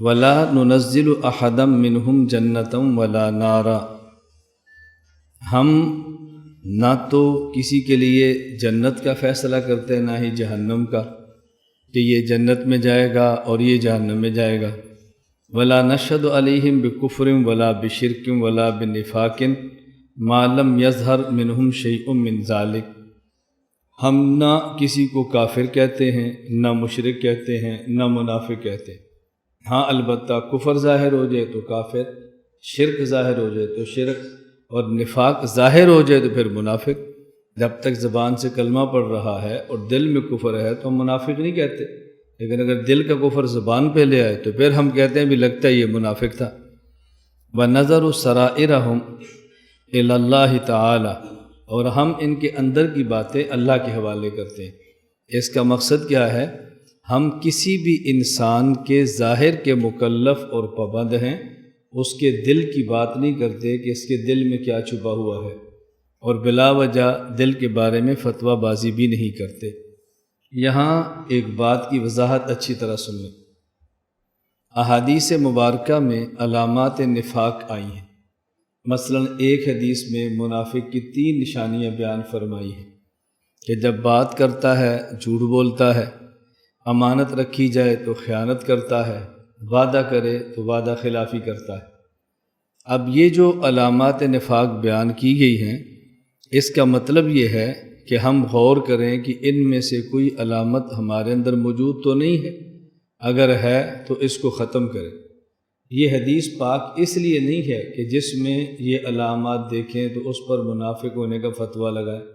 ولا ننزل احدا منہم جنتا ولا نارا، ہم نہ تو کسی کے لیے جنت کا فیصلہ کرتے نہ ہی جہنم کا کہ یہ جنت میں جائے گا اور یہ جہنم میں جائے گا۔ ولا نشهد علیہم بکفر ولا بشرک ولا بنفاق ما لم یظہر منہم شیء من ذلک، ہم نہ کسی کو کافر کہتے ہیں، نہ مشرک کہتے ہیں، نہ منافق کہتے ہیں۔ ہاں البتہ کفر ظاہر ہو جائے تو کافر، شرک ظاہر ہو جائے تو شرک، اور نفاق ظاہر ہو جائے تو پھر منافق۔ جب تک زبان سے کلمہ پڑھ رہا ہے اور دل میں کفر ہے تو ہم منافق نہیں کہتے، لیکن اگر دل کا کفر زبان پہ لے آئے تو پھر ہم کہتے ہیں بھی لگتا ہے یہ منافق تھا۔ وَنَظَرُ سَرَائِرَهُمْ إِلَى اللَّهِ تَعَالَى، اور ہم ان کے اندر کی باتیں اللہ کے حوالے کرتے ہیں۔ اس کا مقصد کیا ہے؟ ہم کسی بھی انسان کے ظاہر کے مکلف اور پابند ہیں، اس کے دل کی بات نہیں کرتے کہ اس کے دل میں کیا چھپا ہوا ہے، اور بلا وجہ دل کے بارے میں فتویٰ بازی بھی نہیں کرتے۔ یہاں ایک بات کی وضاحت اچھی طرح سن لیں۔ احادیث مبارکہ میں علامات نفاق آئی ہیں۔ مثلا ایک حدیث میں منافق کی 3 نشانیاں بیان فرمائی ہیں کہ جب بات کرتا ہے جھوٹ بولتا ہے، امانت رکھی جائے تو خیانت کرتا ہے، وعدہ کرے تو وعدہ خلافی کرتا ہے۔ اب یہ جو علامات نفاق بیان کی گئی ہیں، اس کا مطلب یہ ہے کہ ہم غور کریں کہ ان میں سے کوئی علامت ہمارے اندر موجود تو نہیں ہے، اگر ہے تو اس کو ختم کریں۔ یہ حدیث پاک اس لیے نہیں ہے کہ جس میں یہ علامات دیکھیں تو اس پر منافق ہونے کا فتویٰ لگائیں۔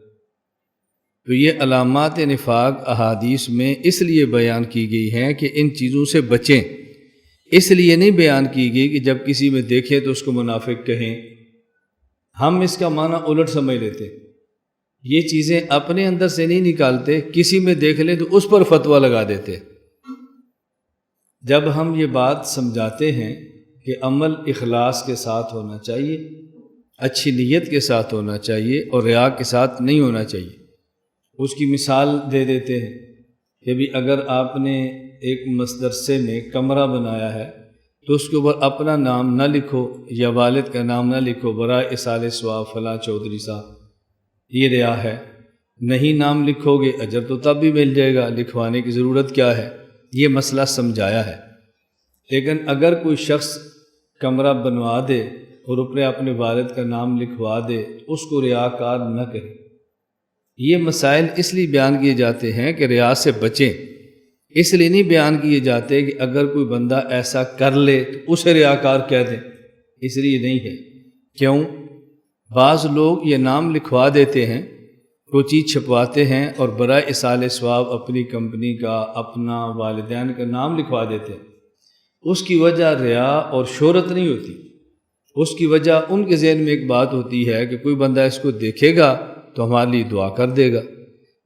تو یہ علامات نفاق احادیث میں اس لیے بیان کی گئی ہیں کہ ان چیزوں سے بچیں، اس لیے نہیں بیان کی گئی کہ جب کسی میں دیکھیں تو اس کو منافق کہیں۔ ہم اس کا معنی الٹ سمجھ لیتے، یہ چیزیں اپنے اندر سے نہیں نکالتے، کسی میں دیکھ لیں تو اس پر فتویٰ لگا دیتے۔ جب ہم یہ بات سمجھاتے ہیں کہ عمل اخلاص کے ساتھ ہونا چاہیے، اچھی نیت کے ساتھ ہونا چاہیے اور ریا کے ساتھ نہیں ہونا چاہیے، اس کی مثال دے دیتے ہیں کہ بھی اگر آپ نے ایک مدرسے میں کمرہ بنایا ہے تو اس کے اوپر اپنا نام نہ لکھو یا والد کا نام نہ لکھو، برائے اصالِ ثواب فلاں چودھری صاحب، یہ ریا ہے۔ نہیں نام لکھو گے اجر تو تب بھی مل جائے گا، لکھوانے کی ضرورت کیا ہے؟ یہ مسئلہ سمجھایا ہے۔ لیکن اگر کوئی شخص کمرہ بنوا دے اور اوپر اپنے والد کا نام لکھوا دے، اس کو ریاکار نہ کہے۔ یہ مسائل اس لیے بیان کیے جاتے ہیں کہ ریا سے بچیں، اس لیے نہیں بیان کیے جاتے کہ اگر کوئی بندہ ایسا کر لے تو اسے ریاکار کہہ دیں، اس لیے نہیں ہے۔ کیوں؟ بعض لوگ یہ نام لکھوا دیتے ہیں، کوئی چیز چھپواتے ہیں اور برائے اصالِ ثواب اپنی کمپنی کا، اپنا، والدین کا نام لکھوا دیتے ہیں۔ اس کی وجہ ریا اور شہرت نہیں ہوتی، اس کی وجہ ان کے ذہن میں ایک بات ہوتی ہے کہ کوئی بندہ اس کو دیکھے گا تو ہمارے لیے دعا کر دے گا،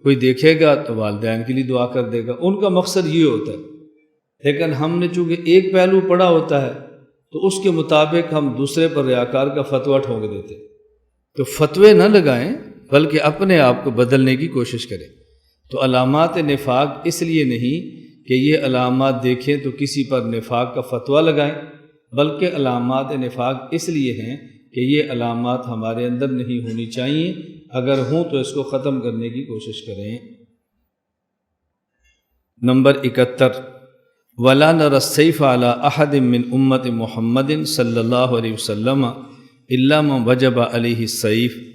کوئی دیکھے گا تو والدین کے لیے دعا کر دے گا، ان کا مقصد یہ ہوتا ہے۔ لیکن ہم نے چونکہ ایک پہلو پڑھا ہوتا ہے تو اس کے مطابق ہم دوسرے پر ریاکار کا فتویٰ ٹھونک دیتے، تو فتوے نہ لگائیں بلکہ اپنے آپ کو بدلنے کی کوشش کریں۔ تو علامات نفاق اس لیے نہیں کہ یہ علامات دیکھیں تو کسی پر نفاق کا فتویٰ لگائیں، بلکہ علامات نفاق اس لیے ہیں کہ یہ علامات ہمارے اندر نہیں ہونی چاہیے، اگر ہوں تو اس کو ختم کرنے کی کوشش کریں۔ نمبر 71، وَلَا نَرَى السَّيْفَ عَلَىٰ أَحَدٍ مِّنْ أُمَّةِ مُحَمَّدٍ صلی اللہ علیہ وسلم إِلَّا مَنْ وَجَبَ عَلَيْهِ السَّيْفُ،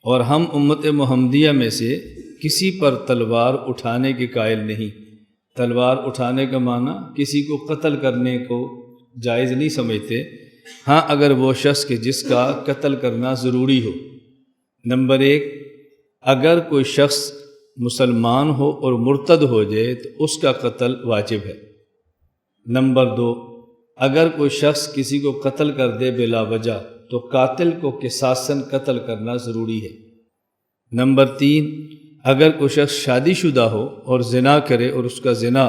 اور ہم امت محمدیہ میں سے کسی پر تلوار اٹھانے کے قائل نہیں۔ تلوار اٹھانے کا معنی کسی کو قتل کرنے کو جائز نہیں سمجھتے، ہاں اگر وہ شخص کہ جس کا قتل کرنا ضروری ہو۔ نمبر 1، اگر کوئی شخص مسلمان ہو اور مرتد ہو جائے تو اس کا قتل واجب ہے۔ نمبر 2، اگر کوئی شخص کسی کو قتل کر دے بلا وجہ تو قاتل کو قصاصاً قتل کرنا ضروری ہے۔ نمبر 3، اگر کوئی شخص شادی شدہ ہو اور زنا کرے اور اس کا زنا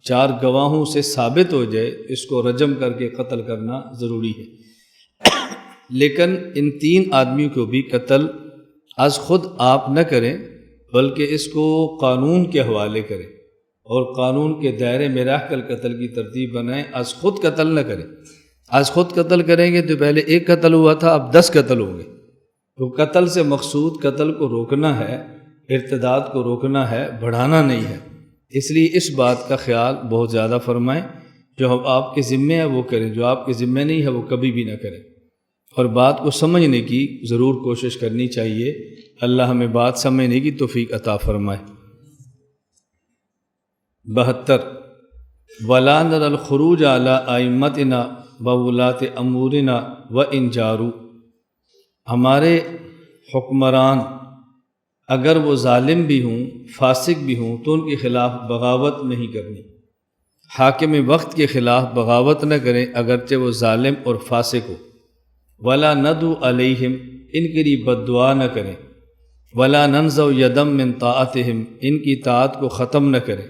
4 گواہوں سے ثابت ہو جائے، اس کو رجم کر کے قتل کرنا ضروری ہے۔ لیکن ان 3 آدمیوں کو بھی قتل از خود آپ نہ کریں، بلکہ اس کو قانون کے حوالے کریں اور قانون کے دائرے میں رہ کر قتل کی ترتیب بنائیں، از خود قتل نہ کریں۔ از خود قتل کریں گے تو پہلے ایک قتل ہوا تھا، اب 10 قتل ہوں گے۔ تو قتل سے مقصود قتل کو روکنا ہے، ارتداد کو روکنا ہے، بڑھانا نہیں ہے۔ اس لیے اس بات کا خیال بہت زیادہ فرمائیں، جو آپ کے ذمے ہے وہ کریں، جو آپ کے ذمے نہیں ہے وہ کبھی بھی نہ کریں، اور بات کو سمجھنے کی ضرور کوشش کرنی چاہیے۔ اللہ ہمیں بات سمجھنے کی توفیق عطا فرمائے۔ 72 وَلَا نَرَى الْخُرُوجَ عَلَىٰ أَئِمَّتِنَا وَوُلَاةِ أَمُورِنَا وَإِنْ جَارُوا، ہمارے حکمران اگر وہ ظالم بھی ہوں، فاسق بھی ہوں، تو ان کے خلاف بغاوت نہیں کرنی۔ حاکم وقت کے خلاف بغاوت نہ کریں اگرچہ وہ ظالم اور فاسق ہو۔ وَلَا نَدْعُ عَلَيْهِمْ، ان کے لیے بد دعا نہ کریں۔ وَلَا نَنْزَعُ يَدًا مِّن طَاعَتِهِمْ، ان کی طاعت کو ختم نہ کریں۔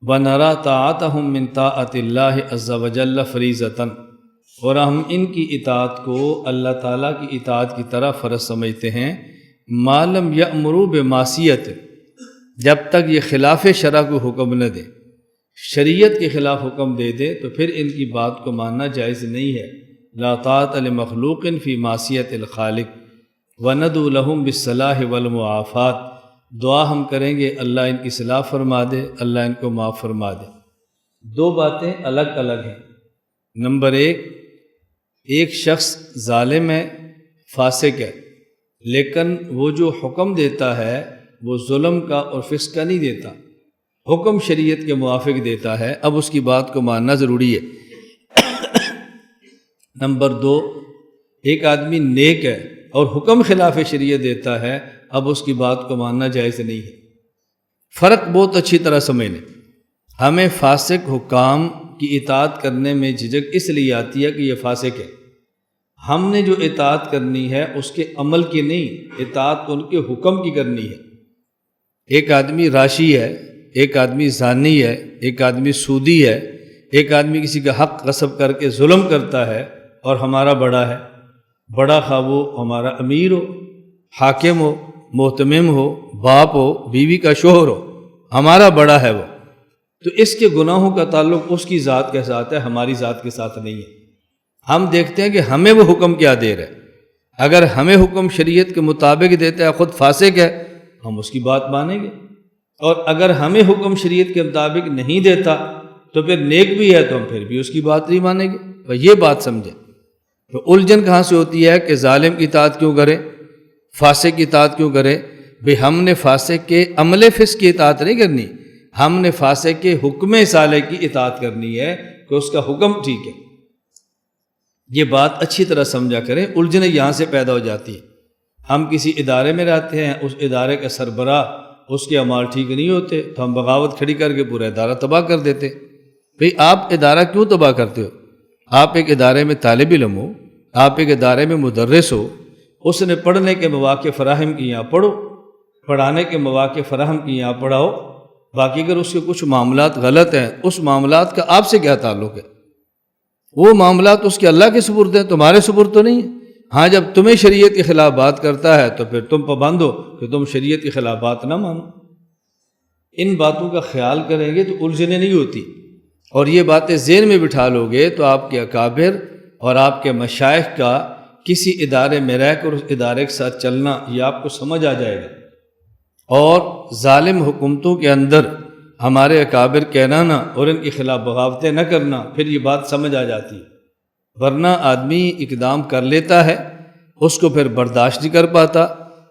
وَنَرَىٰ طَاعَتَهُم مِّن طَاعَةِ اللَّهِ عَزَّ وَجَلَّ فَرِيضَةً، اور ہم ان کی اطاعت کو اللہ تعالیٰ کی اطاعت کی طرح فرض سمجھتے ہیں۔ مَا لَمْ يَأْمُرُوا بِمَعْصِيَةٍ، جب تک یہ خلاف شرع کو حکم نہ دے، شریعت کے خلاف حکم دے دے تو پھر ان کی بات کو ماننا جائز نہیں ہے۔ لا طاعۃ لمخلوق فی معصیۃ الخالق وندعو لہم بالصلاح والمعافات، دعا ہم کریں گے اللہ ان کی اصلاح فرما دے، اللہ ان کو معاف فرما دے۔ دو باتیں الگ الگ ہیں۔ نمبر 1، ایک شخص ظالم ہے، فاسق ہے، لیکن وہ جو حکم دیتا ہے وہ ظلم کا اور فسق کا نہیں دیتا، حکم شریعت کے موافق دیتا ہے، اب اس کی بات کو ماننا ضروری ہے۔ نمبر 2، ایک آدمی نیک ہے اور حکم خلاف شریعت دیتا ہے، اب اس کی بات کو ماننا جائز نہیں ہے۔ فرق بہت اچھی طرح سمجھ لیں۔ ہمیں فاسق حکام کی اطاعت کرنے میں جھجک اس لیے آتی ہے کہ یہ فاسق ہے۔ ہم نے جو اطاعت کرنی ہے اس کے عمل کی نہیں، اطاعت ان کے حکم کی کرنی ہے۔ ایک آدمی راشی ہے، ایک آدمی زانی ہے، ایک آدمی سودی ہے، ایک آدمی کسی کا حق غصب کر کے ظلم کرتا ہے، اور ہمارا بڑا ہے، بڑا خواہ وہ ہمارا امیر ہو، حاکم ہو، محتمم ہو، باپ ہو، بیوی کا شوہر ہو، ہمارا بڑا ہے وہ، تو اس کے گناہوں کا تعلق اس کی ذات کے ساتھ ہے، ہماری ذات کے ساتھ نہیں ہے۔ ہم دیکھتے ہیں کہ ہمیں وہ حکم کیا دے رہا ہے۔ اگر ہمیں حکم شریعت کے مطابق دیتا ہے، خود فاسق ہے، ہم اس کی بات مانیں گے، اور اگر ہمیں حکم شریعت کے مطابق نہیں دیتا تو پھر نیک بھی ہے تو ہم پھر بھی اس کی بات نہیں مانیں گے۔ تو یہ بات سمجھیں۔ تو الجھن کہاں سے ہوتی ہے کہ ظالم کی اطاعت کیوں کریں، فاسق کی اطاعت کیوں کریں؟ بھئی ہم نے فاسق کے عمل فسق کی اطاعت نہیں کرنی، ہم نے فاسق کے حکم صالح کی اطاعت کرنی ہے کہ اس کا حکم ٹھیک ہے۔ یہ بات اچھی طرح سمجھا کریں، الجھن یہاں سے پیدا ہو جاتی ہے۔ ہم کسی ادارے میں رہتے ہیں، اس ادارے کا سربراہ، اس کے اعمال ٹھیک نہیں ہوتے تو ہم بغاوت کھڑی کر کے پورا ادارہ تباہ کر دیتے۔ بھئی آپ ادارہ کیوں تباہ کرتے ہو؟ آپ ایک ادارے میں طالب علم ہو، آپ ایک ادارے میں مدرس ہو، اس نے پڑھنے کے مواقع فراہم کی، یہاں پڑھو، پڑھانے کے مواقع فراہم کی، یہاں پڑھاؤ۔ باقی اگر اس کے کچھ معاملات غلط ہیں، اس معاملات کا آپ سے کیا تعلق ہے؟ وہ معاملات اس کے اللہ کے سپرد ہیں، تمہارے سپرد تو نہیں ہیں۔ ہاں جب تمہیں شریعت کے خلاف بات کرتا ہے تو پھر تم پابند ہو کہ تم شریعت کے خلاف بات نہ مانو۔ ان باتوں کا خیال کریں گے تو الجھنیں نہیں ہوتی، اور یہ باتیں ذہن میں بٹھا لو گے تو آپ کے اکابر اور آپ کے مشائخ کا کسی ادارے میں رہ کر اس ادارے کے ساتھ چلنا یہ آپ کو سمجھ آ جائے گا، اور ظالم حکومتوں کے اندر ہمارے اکابر کہنا اور ان کے خلاف بغاوتیں نہ کرنا، پھر یہ بات سمجھ آ جاتی ہے۔ ورنہ آدمی اقدام کر لیتا ہے، اس کو پھر برداشت نہیں کر پاتا،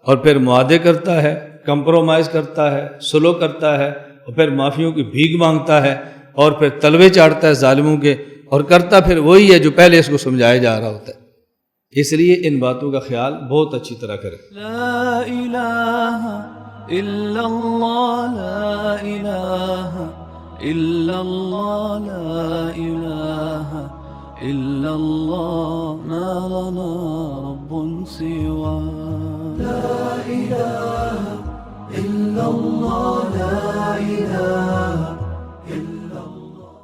اور پھر معاہدے کرتا ہے، کمپرومائز کرتا ہے، سلو کرتا ہے، اور پھر معافیوں کی بھیک مانگتا ہے، اور پھر تلوے چاڑتا ہے ظالموں کے، اور کرتا پھر وہی ہے جو پہلے اس کو سمجھایا جا رہا ہوتا ہے۔ اس لیے ان باتوں کا خیال بہت اچھی طرح کریں۔ لا الہ الا اللہ، لا الہ الا اللہ، لا الہ الا اللہ، ما لنا رب سوا۔ لا الہ الا اللہ، لا الہ